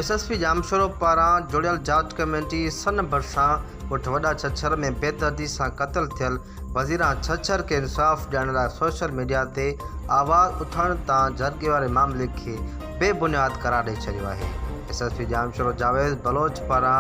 SSP Jamshoro पारां जुड़ियल जांच कमेटी सन भरिसां उठ वॾा छछर में बेदर्दी सां क़त्ल थियल वज़ीरा छछर खे इंसाफ़ ॾियण लाइ सोशल मीडिया ते आवाज़ उथाइण तां जरगे वारे मामले खे बेबुनियाद करार ॾेई छॾियो आहे। एसएसपी जामशोरो जावेद बलोच पारां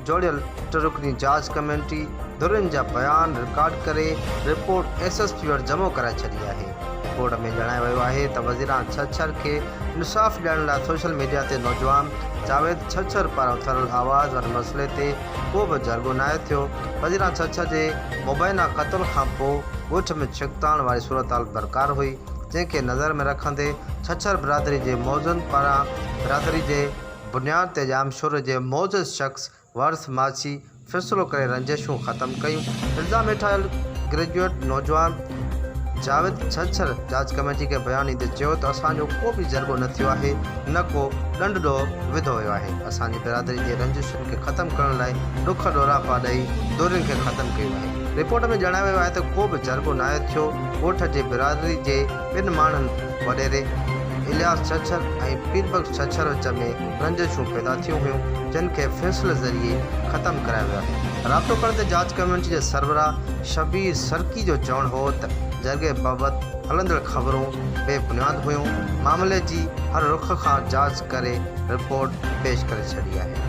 जोड़ियल रुकनी जांच कमेटी धुरियुनि जा बयान रिकॉर्ड करे रिपोर्ट एसएसपी वटि जमो कराए छॾी आहे। रिपोर्ट में जणायो वियो आहे त वज़ीरा छछर खे इंसाफ़ ॾियण लाइ सोशल मीडिया ते नौजवान जावेद छछर पारां उथारियल आवाज़ वारे मसइले ते को बि जरगो नाहे थियो। वज़ीरा छछर जे मुबैना क़त्ल खां पोइ ॻोठ में छिकताण वारी सूरत हाल बरक़रार हुई, जंहिंखे नज़र में रखंदे छछर बिरादरी जे मौज़ुन पारां बिरादरी जे बुनियाद ते जामशोरो जे मोअज़्ज़ शख़्स वारिस माची फ़ैसिलो करे रंजिशूं ख़त्म कयूं। इल्ज़ाम हेठि आयल ग्रेजुएट नौजवान जावेद छछर जांच कमेटी के बयान ॾींदे चयो त असांजो को बि जरगो न थियो आहे, न को ॾंड ॾोह विधो वियो आहे। असांजी बिरादरी जे रंजिशुनि खे ख़त्म करण लाइ ॾुख ॾोरापा ॾेई दोरियुनि खे ख़त्म कयो आहे। रिपोर्ट में जणायो वियो आहे त को बि जरगो नाहे थियो। ॻोठ जे बिरादरी जे ॿिनि माण्हुनि वॾेरे इलियास छछर ऐं पीरबख्श छछर विच में रंजिशूं पैदा थियूं हुयूं, जिन खे फ़ैसिले ज़रिए ख़त्म करायो वियो आहे। राब्तो करण ते जांच कमेटी जे सरबराह शबीर सरकी जो चवणु हो त जरगे बाबति हलंदड़ ख़बरूं बेबुनियाद हुयूं। मामले जी हर रुख खां जांच करे रिपोर्ट पेश करे छॾी आहे।